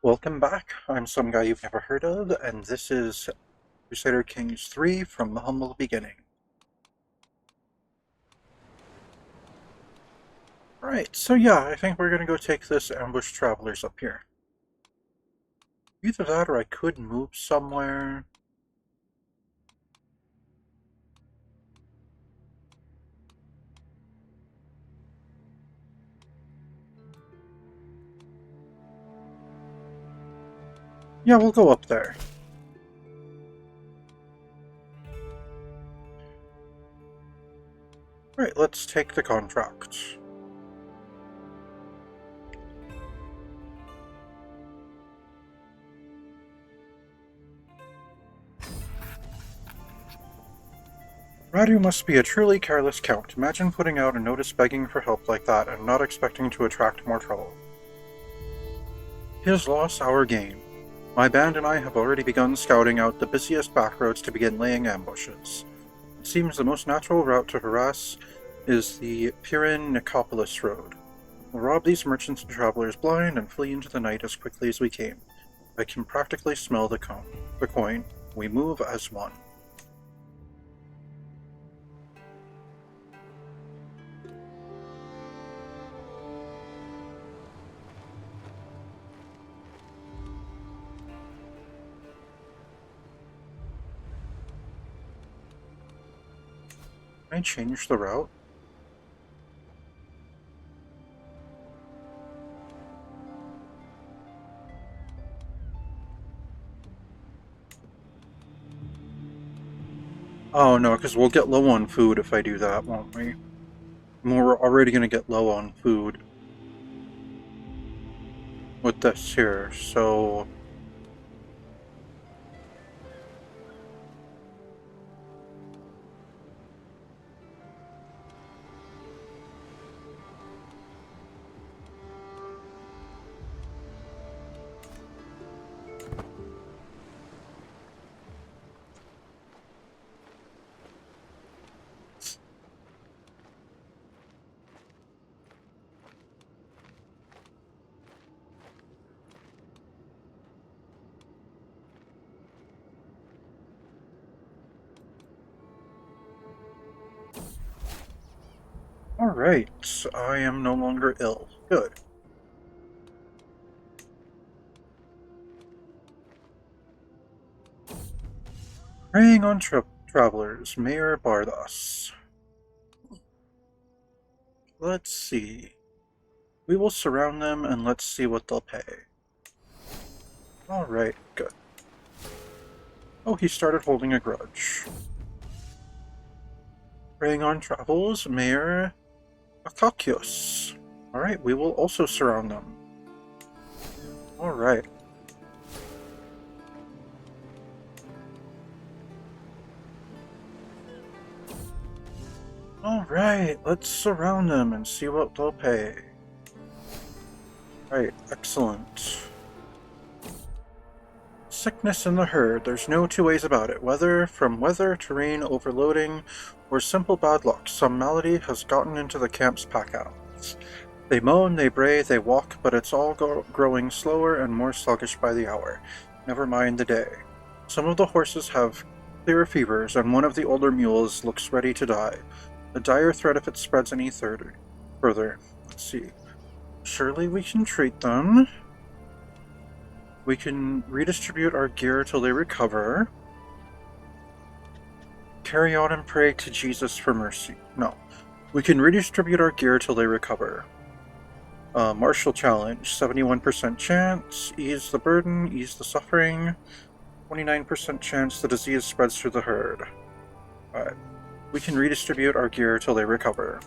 Welcome back. I'm some guy you've never heard of, and this is Crusader Kings 3 from the humble beginning. Right, so yeah, I think we're gonna go take this ambush travelers up here. Either that or I could move somewhere. Yeah, we'll go up there. Right, let's take the contract. Radu must be a truly careless count. Imagine putting out a notice begging for help like that and not expecting to attract more trouble. His loss, our gain. My band and I have already begun scouting out the busiest backroads to begin laying ambushes. It seems the most natural route to harass is the Pirin-Nicopolis road. We'll rob these merchants and travelers blind and flee into the night as quickly as we came. I can practically smell the coin. We move as one. Can I change the route? Oh no, because we'll get low on food if I do that, won't we? We're already going to get low on food with this here, so... Alright, I am no longer ill. Good. Preying on travelers, Mayor Bardas. Let's see. We will surround them and let's see what they'll pay. Alright, good. Oh, he started holding a grudge. Preying on travels, Mayor Akakios. Alright, we will also surround them. Alright. Alright, let's surround them and see what they'll pay. Right, excellent. Sickness in the herd, there's no two ways about it. From weather, terrain, overloading, or simple bad luck, some malady has gotten into the camp's pack-outs. They moan, they bray, they walk, but it's all growing slower and more sluggish by the hour. Never mind the day. Some of the horses have clear fevers, and one of the older mules looks ready to die. A dire threat if it spreads any further. Let's see. Surely we can treat them. We can redistribute our gear till they recover. Carry on and pray to Jesus for mercy. No. We can redistribute our gear till they recover. Martial challenge, 71% chance. Ease the burden, ease the suffering. 29% chance the disease spreads through the herd. Alright. We can redistribute our gear till they recover.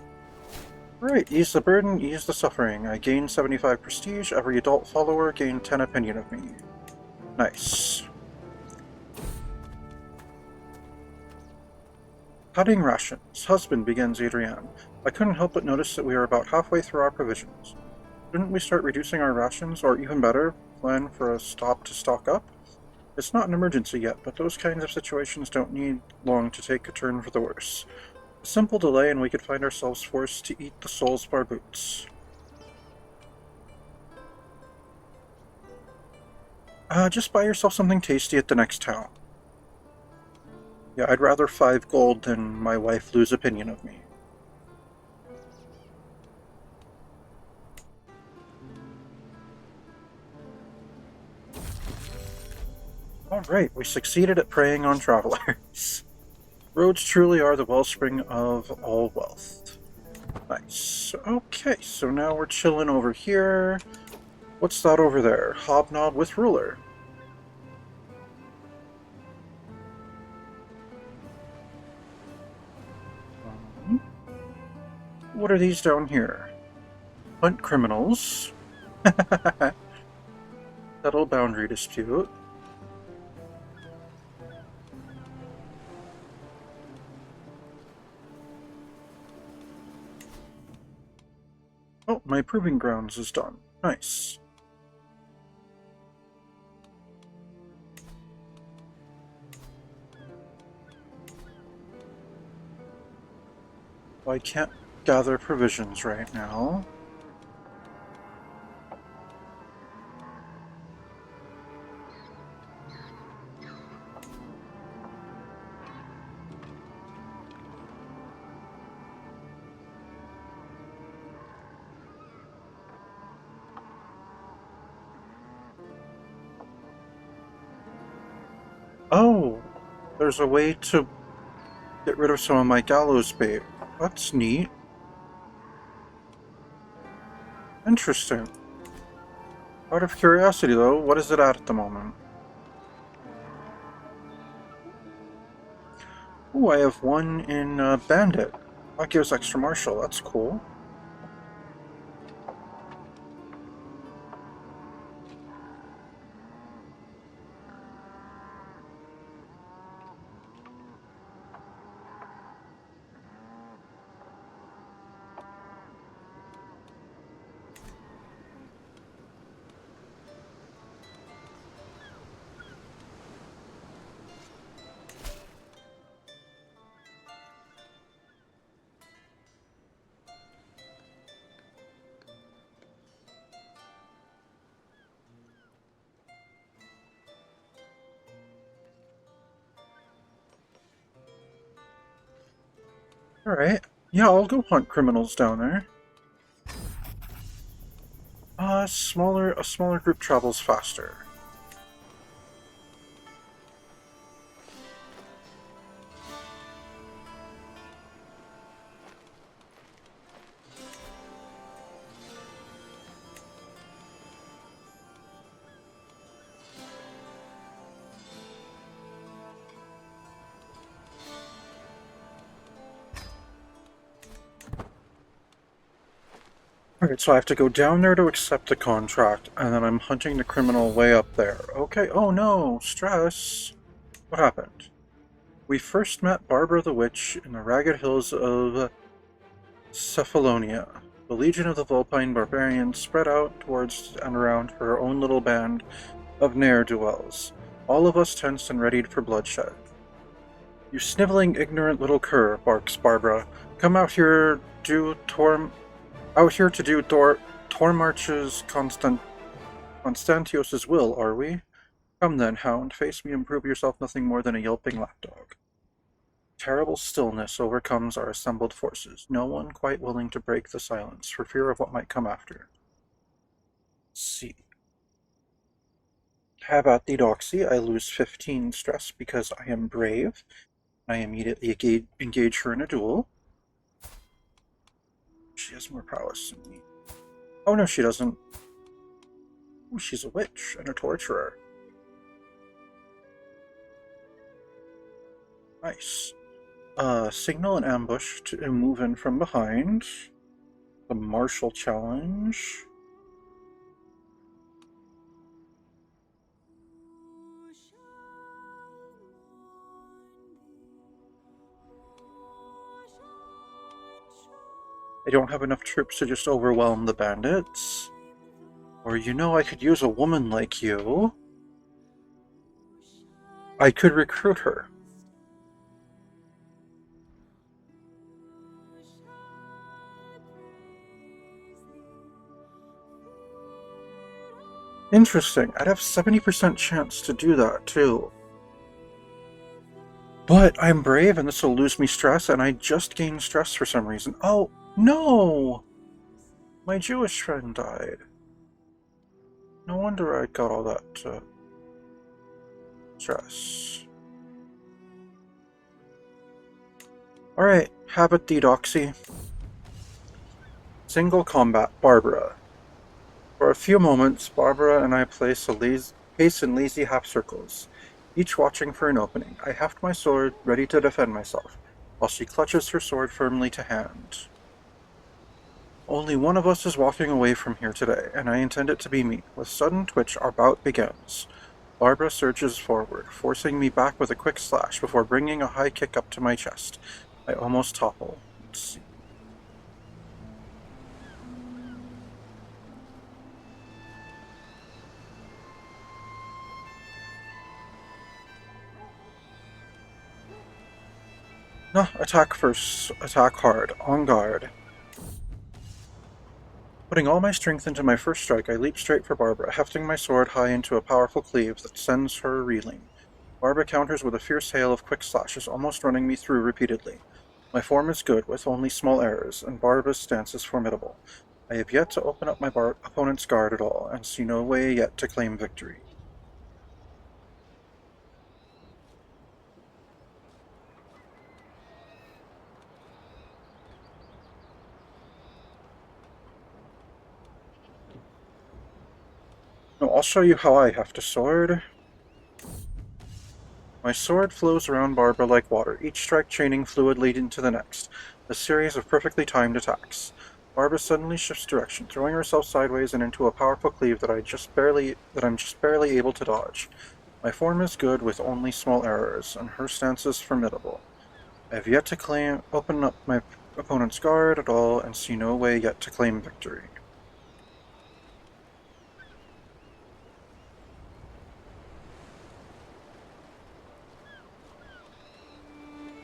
Right, ease the burden, ease the suffering. I gain 75 prestige. Every adult follower gained 10 opinion of me. Nice. Cutting rations. Husband, begins Adrienne. I couldn't help but notice that we are about halfway through our provisions. Shouldn't we start reducing our rations, or even better, plan for a stop to stock up? It's not an emergency yet, but those kinds of situations don't need long to take a turn for the worse. A simple delay and we could find ourselves forced to eat the soles of our boots. Just buy yourself something tasty at the next town. Yeah, I'd rather 5 gold than my wife lose opinion of me. Alright, we succeeded at preying on travelers. Roads truly are the wellspring of all wealth. Nice. Okay, so now we're chilling over here. What's that over there? Hobnob with ruler. What are these down here? Hunt criminals. Settle boundary dispute. Oh, my proving grounds is done. Nice. Well, I can't gather provisions right now. Oh, there's a way to get rid of some of my gallows bait. That's neat. Interesting. Out of curiosity, though, what is it at the moment? Oh, I have one in Bandit. That gives extra martial. That's cool. Alright. Yeah, I'll go hunt criminals down there. A smaller group travels faster. Alright, so I have to go down there to accept the contract, and then I'm hunting the criminal way up there. Okay, oh no, stress. What happened? We first met Barbara the Witch in the ragged hills of Cephalonia. The legion of the Vulpine barbarians spread out towards and around her own little band of ne'er-do-wells, all of us tensed and readied for bloodshed. You sniveling, ignorant little cur, barks Barbara. Come out here to do Tormarch's Constantios's will, are we? Come then, hound, face me and prove yourself nothing more than a yelping lapdog. Terrible stillness overcomes our assembled forces, no one quite willing to break the silence for fear of what might come after. See. How about the Doxy? I lose 15 stress because I am brave. I immediately engage her in a duel. She has more prowess than me. Oh no, she doesn't. Ooh, she's a witch and a torturer. Nice. Signal and ambush to move in from behind. The martial challenge. I don't have enough troops to just overwhelm the bandits. Or you know, I could use a woman like you. I could recruit her. Interesting. I'd have 70% chance to do that, too. But I'm brave and this will lose me stress, and I just gained stress for some reason. Oh, no! My Jewish friend died. No wonder I got all that stress. Alright, habit dedoxy. Single combat, Barbara. For a few moments, Barbara and I pace in lazy half circles, each watching for an opening. I heft my sword, ready to defend myself, while she clutches her sword firmly to hand. Only one of us is walking away from here today, and I intend it to be me. With sudden twitch, our bout begins. Barbara surges forward, forcing me back with a quick slash before bringing a high kick up to my chest. I almost topple. Let's see. No, attack first. Attack hard. On guard. Putting all my strength into my first strike, I leap straight for Barbara, hefting my sword high into a powerful cleave that sends her reeling. Barbara counters with a fierce hail of quick slashes, almost running me through repeatedly. My form is good, with only small errors, and Barbara's stance is formidable. I have yet to open up my opponent's guard at all, and see no way yet to claim victory. No, I'll show you how I heft a sword. My sword flows around Barbara like water, each strike chaining fluid leading to the next, a series of perfectly timed attacks. Barbara suddenly shifts direction, throwing herself sideways and into a powerful cleave that I'm just barely able to dodge. My form is good with only small errors, and her stance is formidable. I have yet to open up my opponent's guard at all, and see no way yet to claim victory.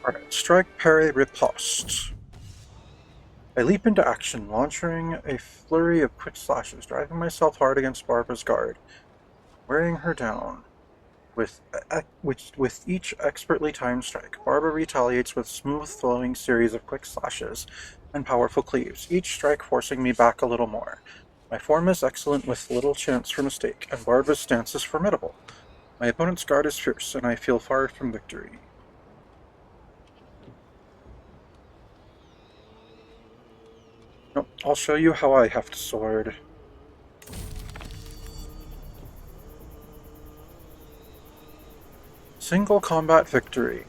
Alright, strike, parry, riposte. I leap into action, launching a flurry of quick slashes, driving myself hard against Barbara's guard, wearing her down. With each expertly timed strike, Barbara retaliates with smooth-flowing series of quick slashes and powerful cleaves, each strike forcing me back a little more. My form is excellent with little chance for mistake, and Barbara's stance is formidable. My opponent's guard is fierce, and I feel far from victory. Nope, I'll show you how I heft sword. Single combat victory.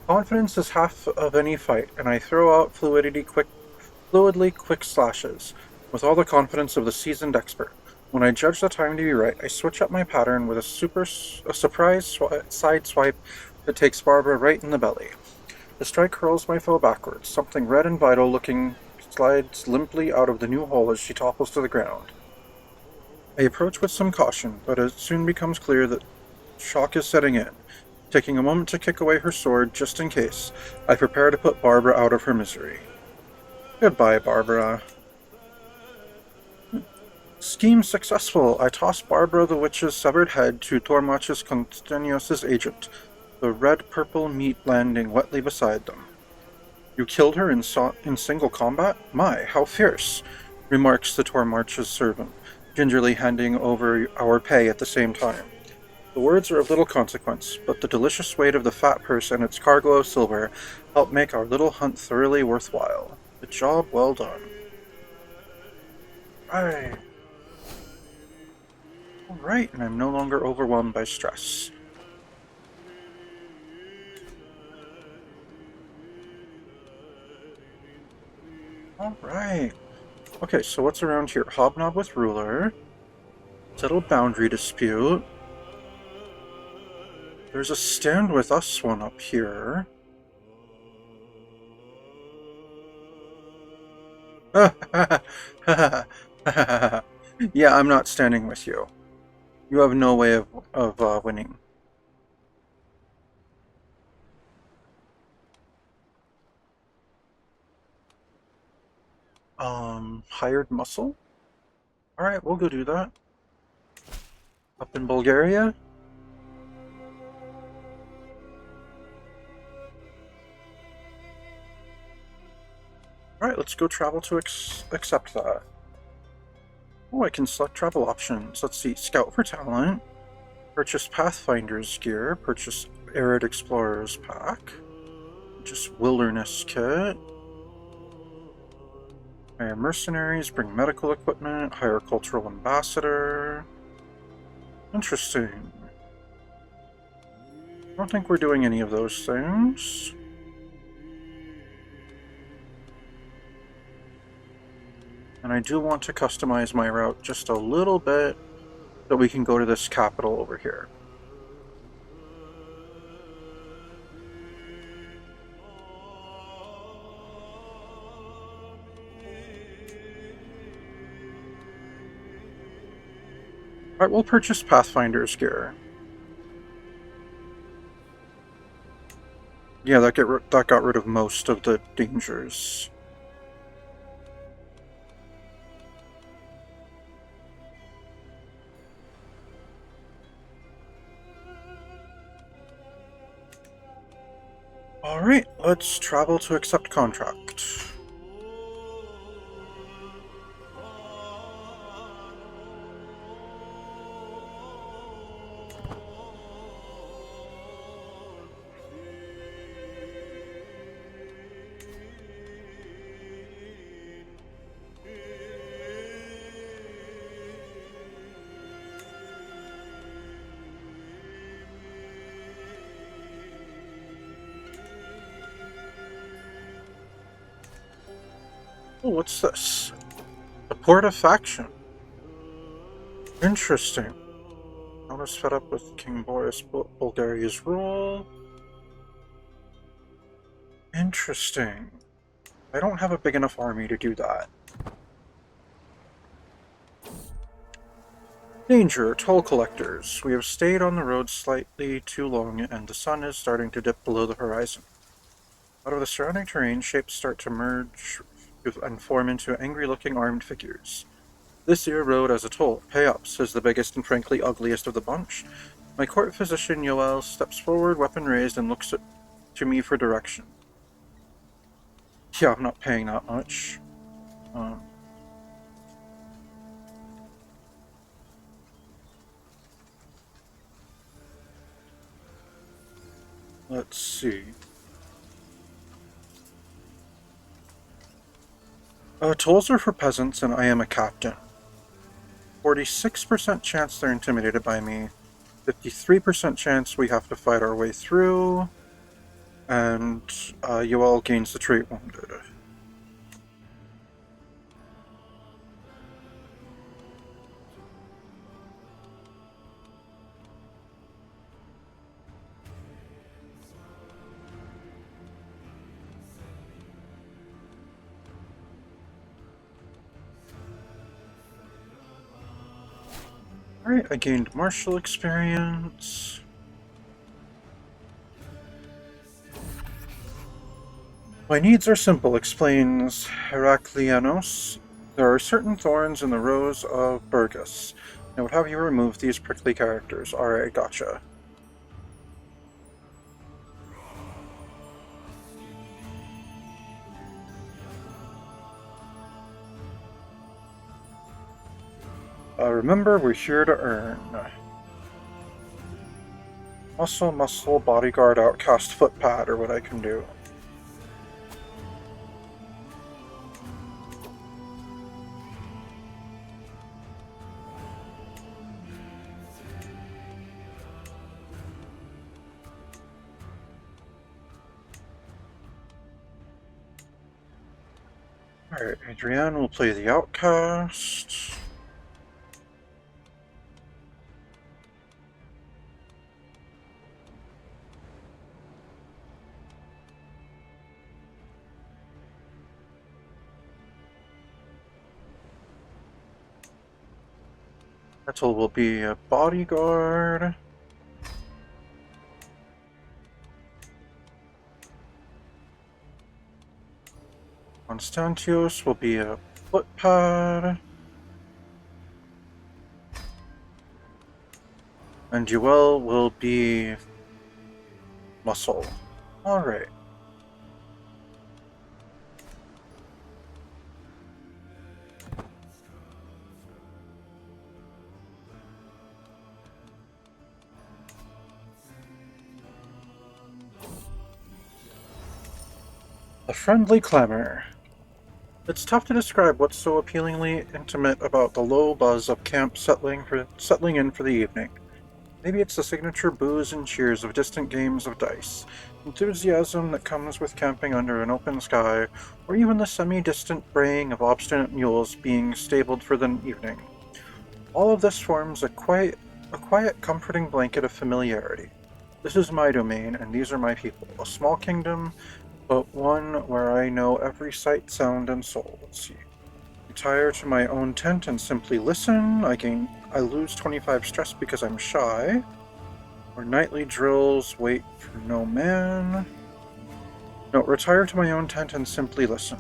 Confidence is half of any fight, and I throw out fluidly quick slashes, with all the confidence of the seasoned expert. When I judge the time to be right, I switch up my pattern with a surprise side swipe that takes Barbara right in the belly. The strike hurls my foe backwards. Something red and vital looking slides limply out of the new hole as she topples to the ground. I approach with some caution, but it soon becomes clear that shock is setting in. Taking a moment to kick away her sword, just in case, I prepare to put Barbara out of her misery. Goodbye, Barbara. Scheme successful. I toss Barbara the Witch's severed head to Tormachus Constantius' agent, the red-purple meat landing wetly beside them. You killed her in single combat? My, how fierce, remarks the Tormachus servant, gingerly handing over our pay at the same time. The words are of little consequence, but the delicious weight of the fat purse and its cargo of silver help make our little hunt thoroughly worthwhile. The job well done. Right. Alright, and I'm no longer overwhelmed by stress. Alright. Okay, so what's around here? Hobnob with ruler. Settle boundary dispute. There's a stand with us one up here. Yeah, I'm not standing with you. You have no way of winning. Hired muscle? Alright, we'll go do that. Up in Bulgaria? Alright, let's go travel to accept that. Oh, I can select travel options. Let's see, Scout for talent, purchase Pathfinder's gear, purchase Arid Explorer's pack, purchase Wilderness kit, hire mercenaries, bring medical equipment, hire cultural ambassador. Interesting. I don't think we're doing any of those things. And I do want to customize my route just a little bit so we can go to this capital over here. Alright, we'll purchase Pathfinder's gear. Yeah, that got rid of most of the dangers. Alright, let's travel to accept contract. Oh, what's this? The Port of Faction. Interesting. I was fed up with King Boris Bulgaria's rule. Interesting. I don't have a big enough army to do that. Danger, toll collectors. We have stayed on the road slightly too long and the sun is starting to dip below the horizon. Out of the surrounding terrain, shapes start to merge and form into angry-looking armed figures. This year road as a toll. Pay up, says the biggest and frankly ugliest of the bunch. My court physician Yoel steps forward, weapon raised, and looks to me for direction. Yeah, I'm not paying that much. Let's see. Tolls are for peasants, and I am a captain. 46% chance they're intimidated by me. 53% chance we have to fight our way through. And Yoel gains the trait wounded. Alright, I gained martial experience. My needs are simple, explains Heraklianos. There are certain thorns in the rose of Burgess. I would have you remove these prickly characters. Alright, gotcha. Remember, we're here to earn. Muscle, bodyguard, outcast, footpad are what I can do. Alright, Adrienne will play the outcast. Gretel will be a bodyguard. Constantios will be a footpad. And Duel will be muscle. Alright. A friendly clamor. It's tough to describe what's so appealingly intimate about the low buzz of camp settling in for the evening. Maybe it's the signature boos and cheers of distant games of dice, enthusiasm that comes with camping under an open sky, or even the semi-distant braying of obstinate mules being stabled for the evening. All of this forms a quiet, comforting blanket of familiarity. This is my domain, and these are my people. A small kingdom, but one where I know every sight, sound, and soul. Let's see. Retire to my own tent and simply listen. I lose 25 stress because I'm shy. Or nightly drills wait for no man. No, retire to my own tent and simply listen.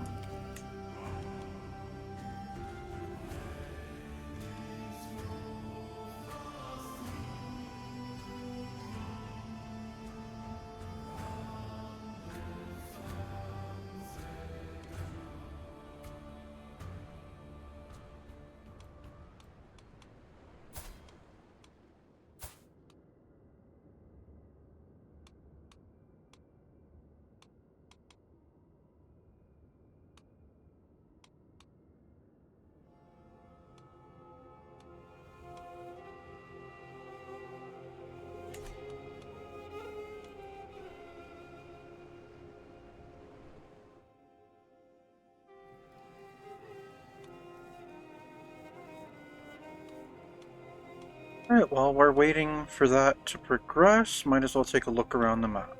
Alright, while we're waiting for that to progress, might as well take a look around the map.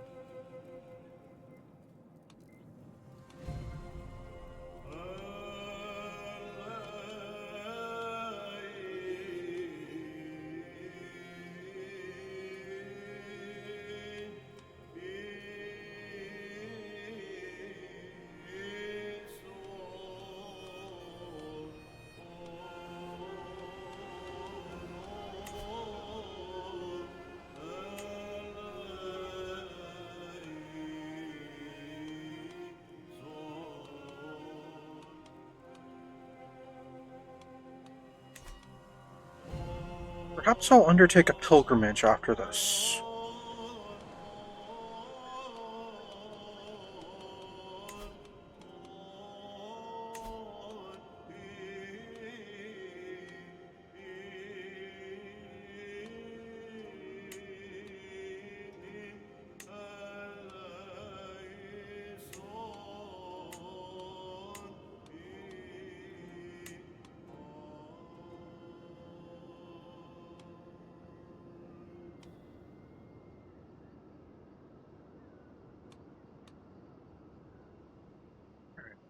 Perhaps I'll undertake a pilgrimage after this.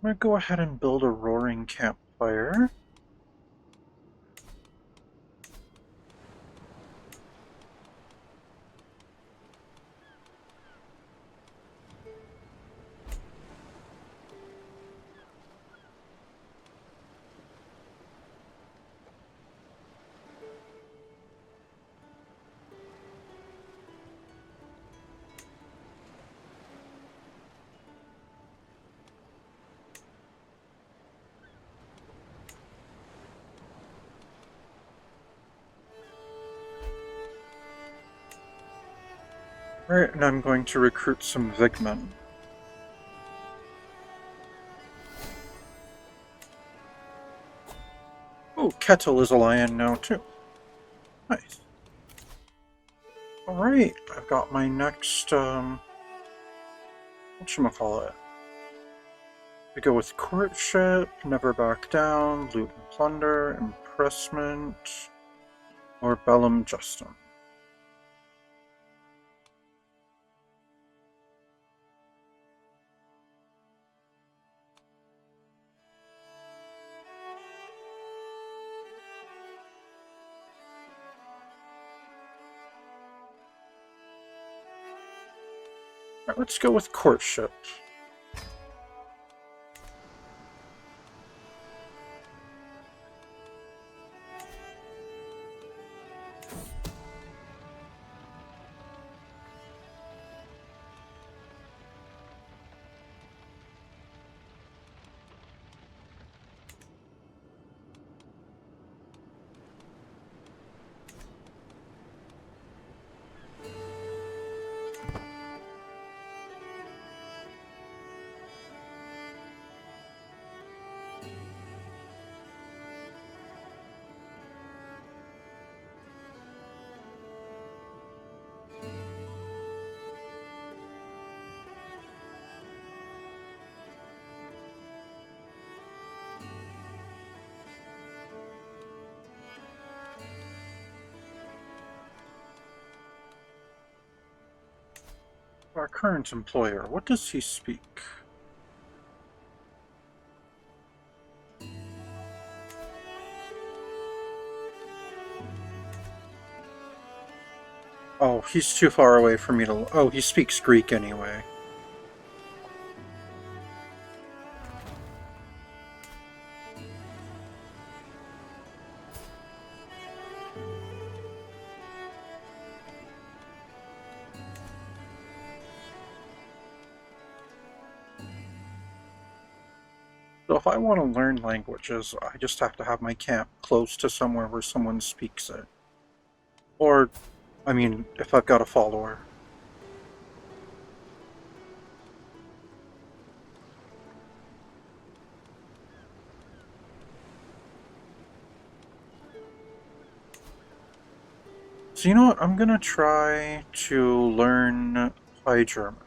I'm gonna go ahead and build a roaring campfire. Alright, and I'm going to recruit some Vigmen. Oh, Kettle is a lion now too. Nice. Alright, I've got my next, whatchamacallit. We go with Courtship, Never Back Down, Loot and Plunder, Impressment, or Bellum Justum. Alright, let's go with Courtship. Our current employer, what does he speak? Oh, he's too far away for me to... Oh, he speaks Greek anyway. So if I want to learn languages, I just have to have my camp close to somewhere where someone speaks it. Or, I mean, if I've got a follower. So you know what? I'm gonna try to learn High German.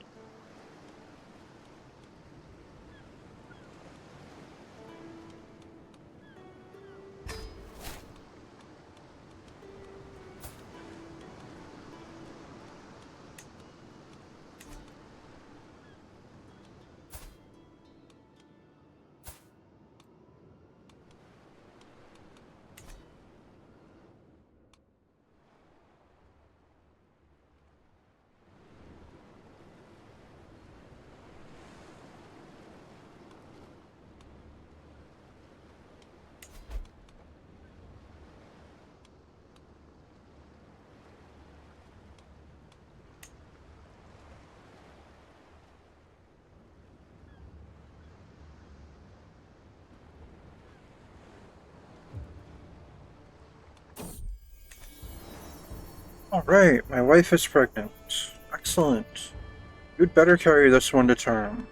Alright, my wife is pregnant. Excellent. You'd better carry this one to term.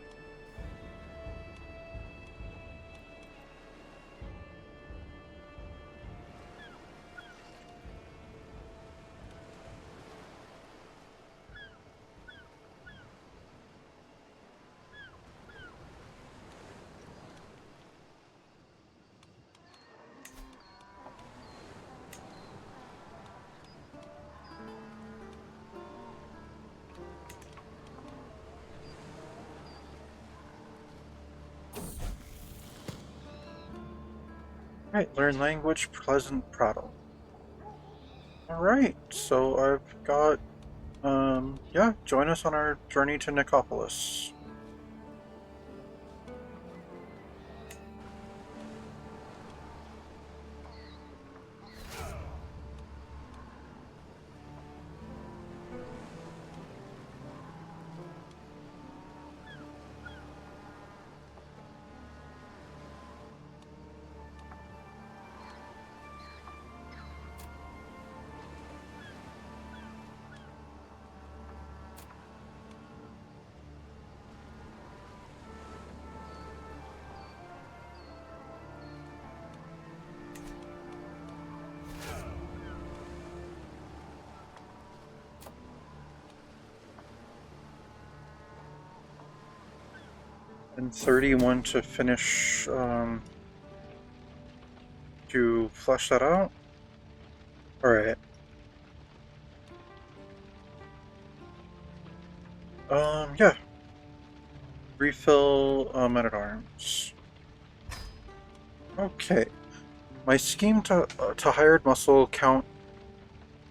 Right, learn language, pleasant prattle. Alright, so I've got, yeah, join us on our journey to Nicopolis. And 31 to finish, to flesh that out? Alright. Yeah. Refill, men-at-arms. Okay. My scheme to hired muscle Count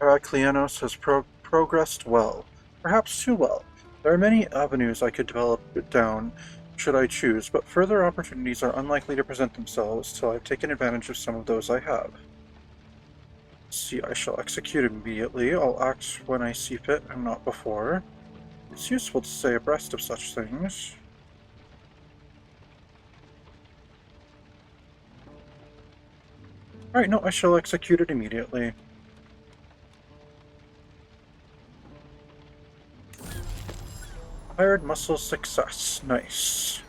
Heraclianos has progressed well. Perhaps too well. There are many avenues I could develop it down, should I choose, but further opportunities are unlikely to present themselves till I've taken advantage of some of those I have. See, I shall execute immediately. I'll act when I see fit and not before. It's useful to stay abreast of such things. Alright, no, I shall execute it immediately. Hired muscle success. Nice.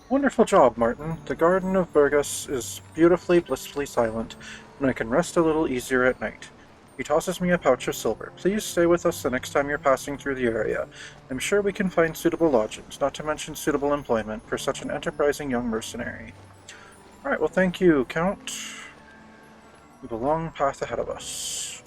Wonderful job, Martin. The Garden of Burgos is beautifully, blissfully silent, and I can rest a little easier at night. He tosses me a pouch of silver. Please stay with us the next time you're passing through the area. I'm sure we can find suitable lodgings, not to mention suitable employment, for such an enterprising young mercenary. Alright, well thank you, Count. We have a long path ahead of us.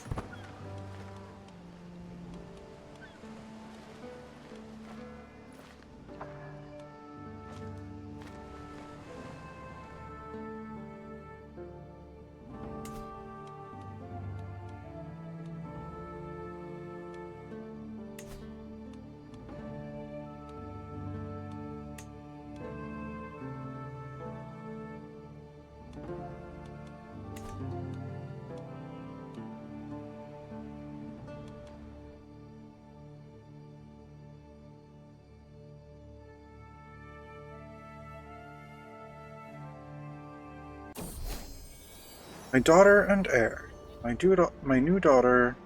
My daughter and heir. My new daughter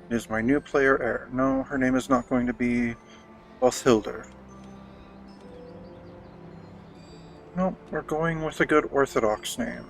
is my new player heir. No, her name is not going to be Lothilder. No, we're going with a good Orthodox name.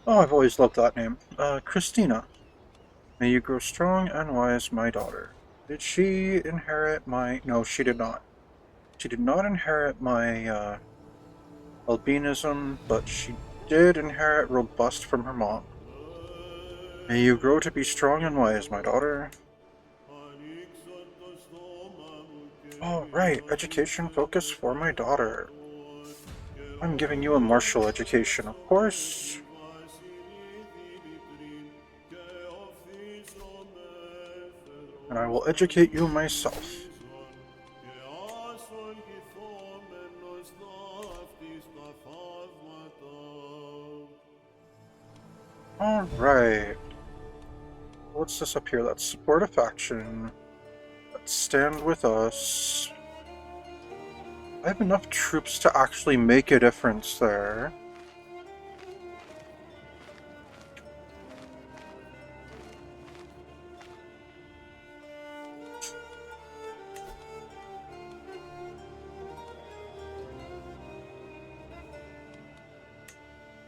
Oh, I've always loved that name. Christina. May you grow strong and wise, my daughter. Did she inherit my... No, she did not. She did not inherit my, albinism, but she did inherit robust from her mom. May you grow to be strong and wise, my daughter. Oh, right, education focus for my daughter. I'm giving you a martial education, of course. And I will educate you myself. Alright. What's this up here? Let's support a faction. Let's stand with us. I have enough troops to actually make a difference there.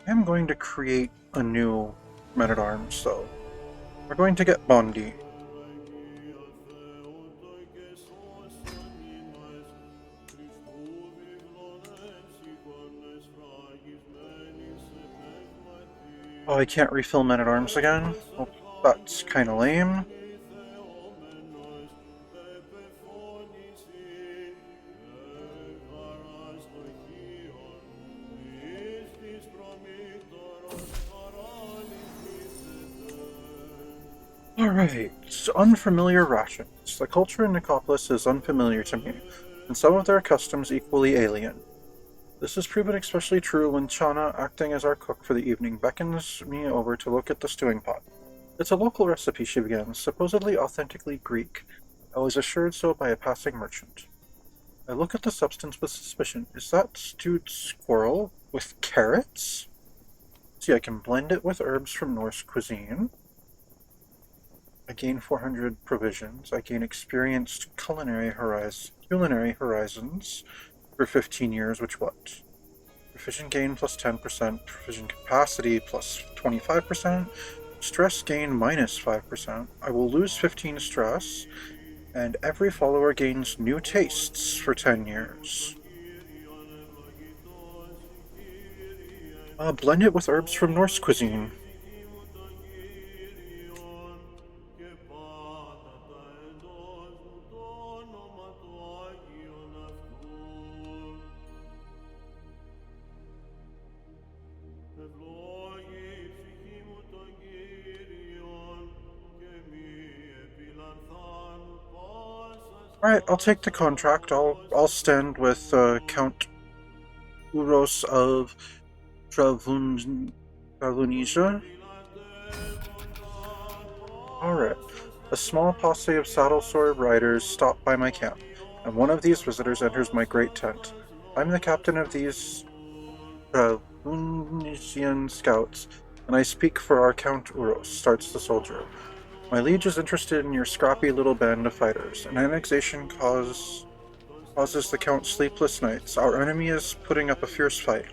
I'm going to create a new men-at-arms, though. We're going to get Bondi. Oh, I can't refill men-at-arms again? Well, that's kinda lame. Alright, so unfamiliar rations. The culture in Nicopolis is unfamiliar to me, and some of their customs equally alien. This has proven especially true when Chana, acting as our cook for the evening, beckons me over to look at the stewing pot. It's a local recipe, she begins, supposedly authentically Greek. I was assured so by a passing merchant. I look at the substance with suspicion. Is that stewed squirrel with carrots? See, I can blend it with herbs from Norse cuisine. I gain 400 provisions. I gain experienced culinary horizons for 15 years, which what? Provision gain plus 10%, provision capacity plus 25%, stress gain minus 5%. I will lose 15 stress, and every follower gains new tastes for 10 years. Blend it with herbs from Norse cuisine. Alright, I'll take the contract. I'll stand with Count Uros of Travunesia. Alright. A small posse of saddle sword riders stop by my camp, and one of these visitors enters my great tent. I'm the captain of these Travunisian scouts, and I speak for our Count Uros, starts the soldier. My liege is interested in your scrappy little band of fighters. An annexation causes the Count sleepless nights. Our enemy is putting up a fierce fight,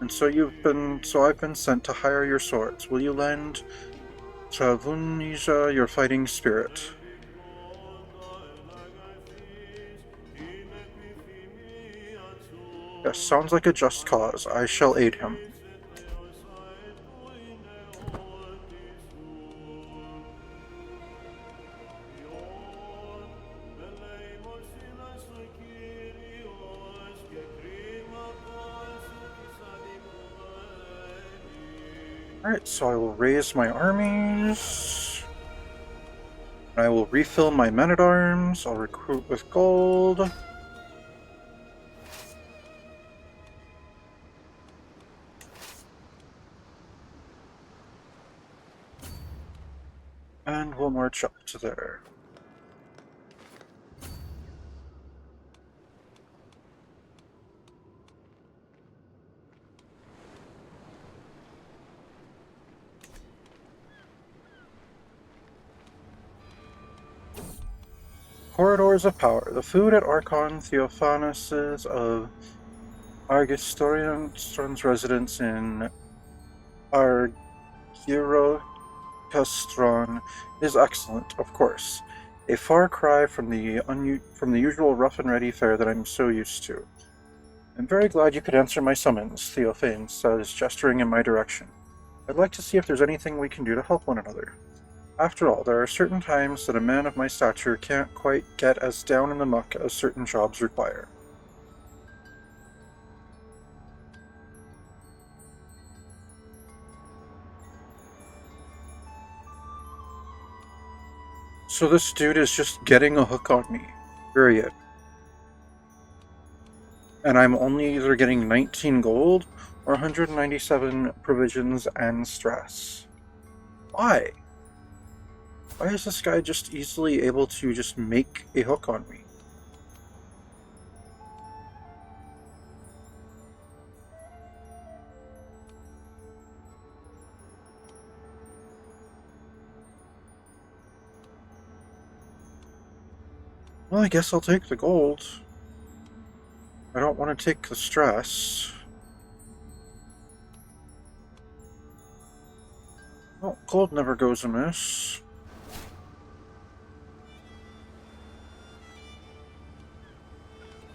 and so I've been sent to hire your swords. Will you lend Travunisia your fighting spirit? Yes, sounds like a just cause. I shall aid him. Alright, so I will raise my armies. I will refill my men-at-arms. I'll recruit with gold. And we'll march up to there. Corridors of Power. The food at Archon Theophanus's of Argistorian's residence in Argyrocastron is excellent, of course. A far cry from the usual rough and ready fare that I'm so used to. I'm very glad you could answer my summons, Theophane says, gesturing in my direction. I'd like to see if there's anything we can do to help one another. After all, there are certain times that a man of my stature can't quite get as down in the muck as certain jobs require. So this dude is just getting a hook on me. Period. And I'm only either getting 19 gold or 197 provisions and stress. Why? Why is this guy just easily able to just make a hook on me? Well, I guess I'll take the gold. I don't want to take the stress. Well, gold never goes amiss.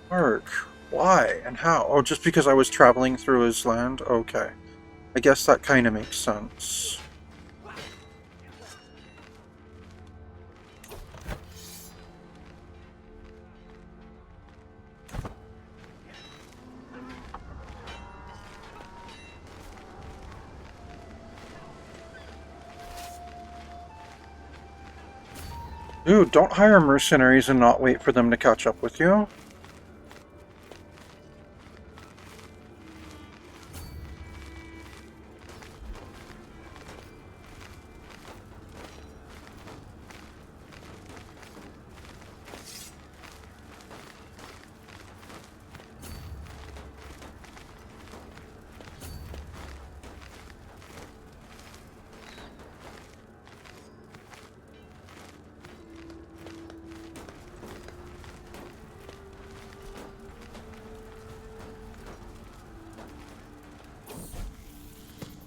Mark, why and how? Oh, just because I was traveling through his land? Okay. I guess that kind of makes sense. Dude, don't hire mercenaries and not wait for them to catch up with you.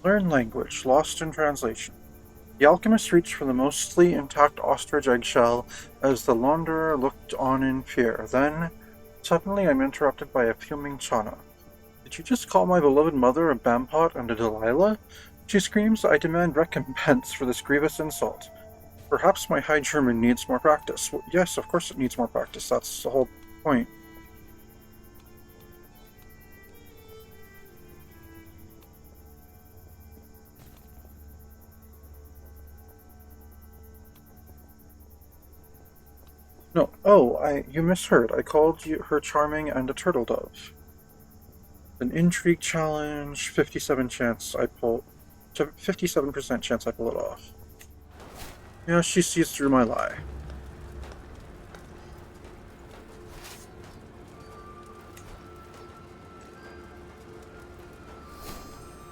Learn language, lost in translation. The alchemist reached for the mostly intact ostrich eggshell as the launderer looked on in fear. Then, suddenly I'm interrupted by a fuming Chana. Did you just call my beloved mother a Bampot and a Delilah? She screams, I demand recompense for this grievous insult. Perhaps my High German needs more practice. Well, yes, of course it needs more practice. That's the whole point. No, oh, you misheard. I called her charming and a turtle dove. An intrigue challenge, 57% chance I pull it off. Yeah, she sees through my lie.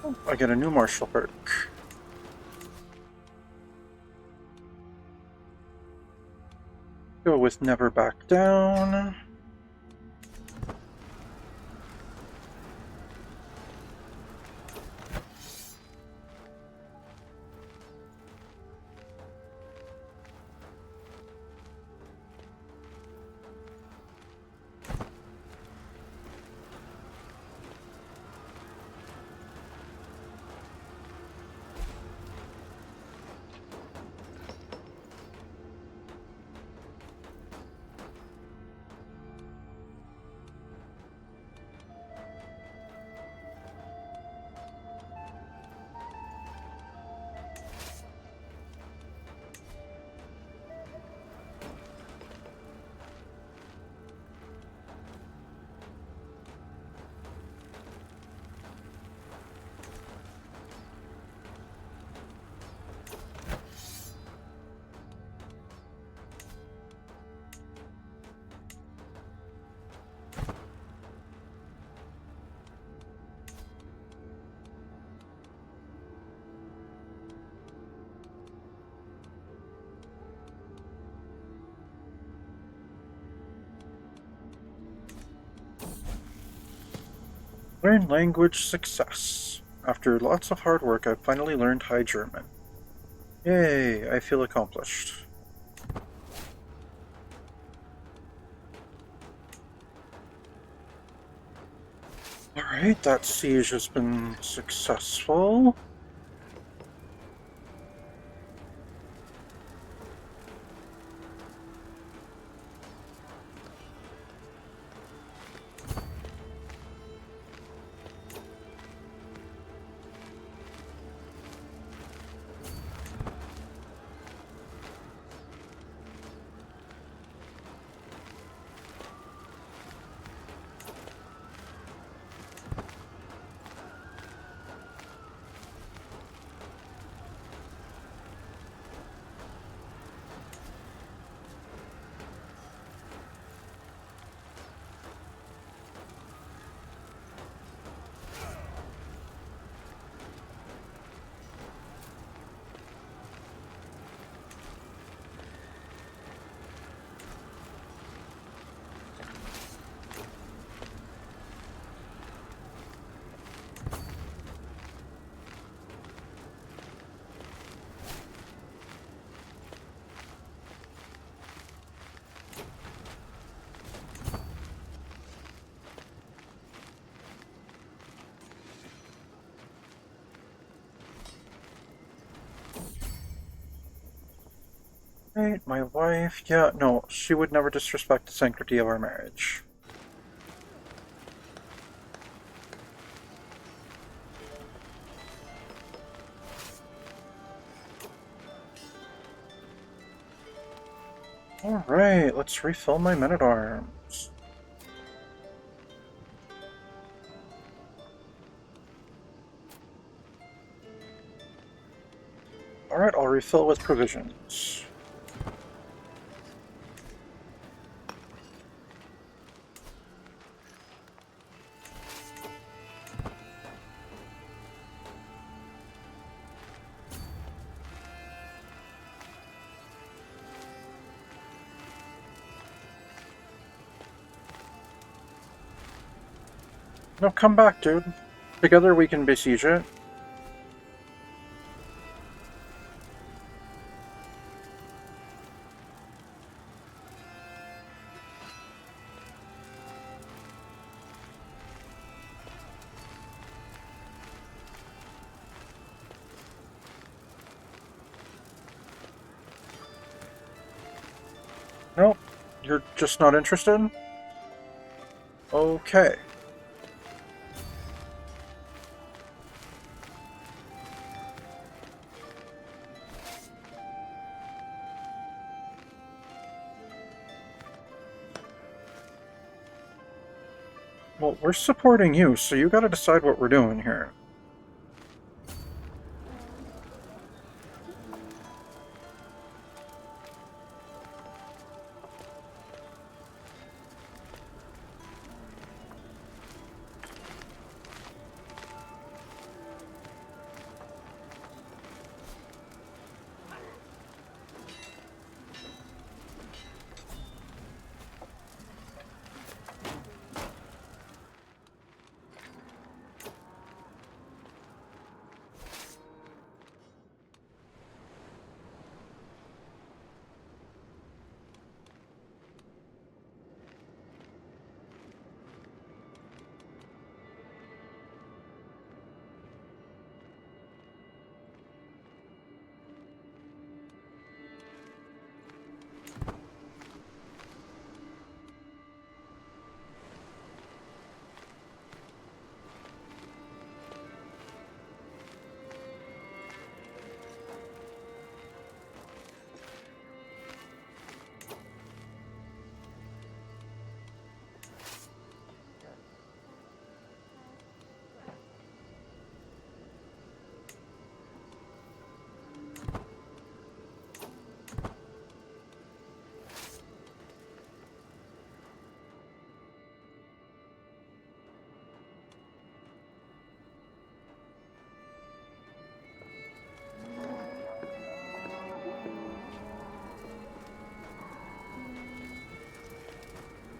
Oh, I get a new martial perk. Go with Never Back Down. Learn language success. After lots of hard work, I've finally learned High German. Yay, I feel accomplished. Alright, that siege has been successful. Right, my wife. Yeah, no, she would never disrespect the sanctity of our marriage. Alright, let's refill my men-at-arms. Alright, I'll refill with provisions. No, come back, dude. Together we can besiege it. Nope, you're just not interested? Okay. Well, we're supporting you, so you gotta decide what we're doing here.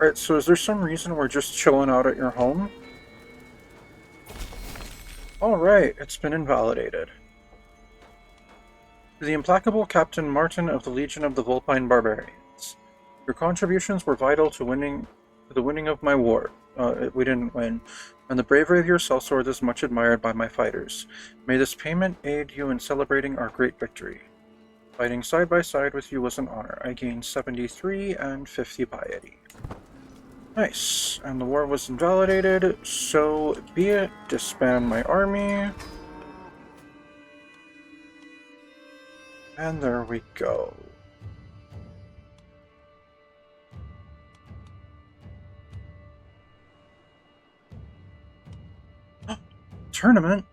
Alright, so is there some reason we're just chilling out at your home? Alright, it's been invalidated. To the implacable Captain Martin of the Legion of the Vulpine Barbarians. Your contributions were vital to the winning of my war. We didn't win, and the bravery of your sellsword is much admired by my fighters. May this payment aid you in celebrating our great victory. Fighting side by side with you was an honor. I gained 73 and 50 piety. Nice. And the war was invalidated, so be it. Disband my army. And there we go. Tournament?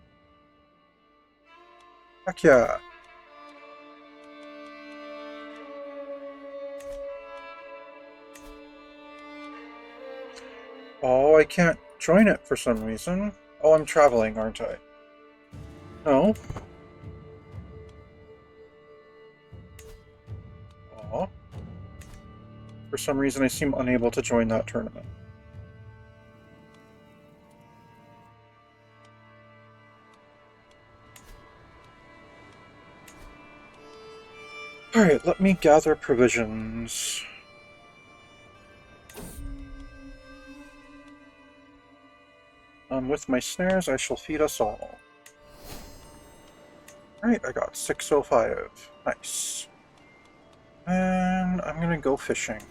Heck yeah. Oh, I can't join it for some reason. Oh, I'm traveling, aren't I? No. Aw. For some reason, I seem unable to join that tournament. Alright, let me gather provisions. With my snares, I shall feed us all. Alright, I got 605. Nice. And I'm gonna go fishing.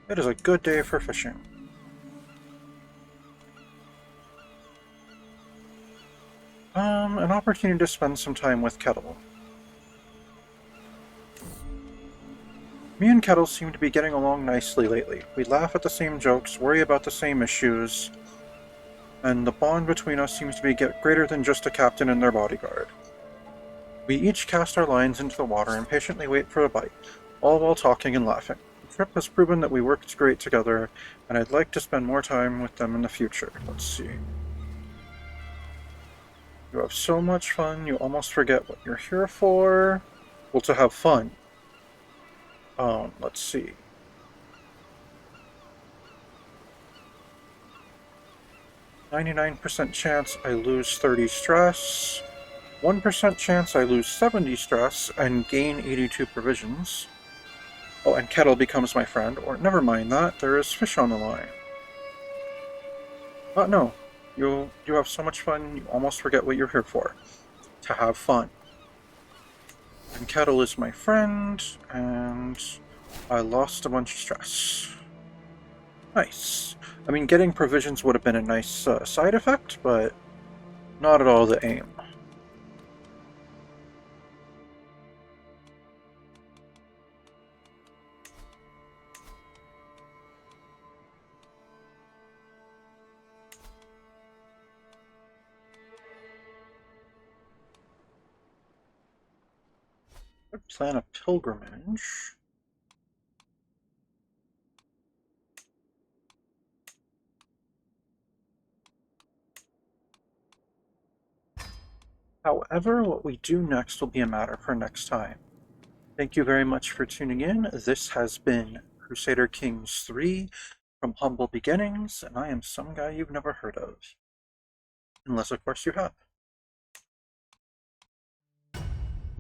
It is a good day for fishing. An opportunity to spend some time with Kettle. Me and Kettle seem to be getting along nicely lately. We laugh at the same jokes, worry about the same issues, and the bond between us seems to be greater than just a captain and their bodyguard. We each cast our lines into the water and patiently wait for a bite, all while talking and laughing. The trip has proven that we worked great together, and I'd like to spend more time with them in the future. Let's see. You have so much fun, you almost forget what you're here for. Well, to have fun. Let's see. 99% chance I lose 30 stress. 1% chance I lose 70 stress and gain 82 provisions. Oh, and Kettle becomes my friend. Or never mind that, there is fish on the line. No. You have so much fun, you almost forget what you're here for. To have fun. And Kettle is my friend, and I lost a bunch of stress. Nice. I mean, getting provisions would have been a nice side effect, but not at all the aim. I'd plan a pilgrimage. However, what we do next will be a matter for next time. Thank you very much for tuning in. This has been Crusader Kings 3 from Humble Beginnings, and I am some guy you've never heard of. Unless, of course, you have.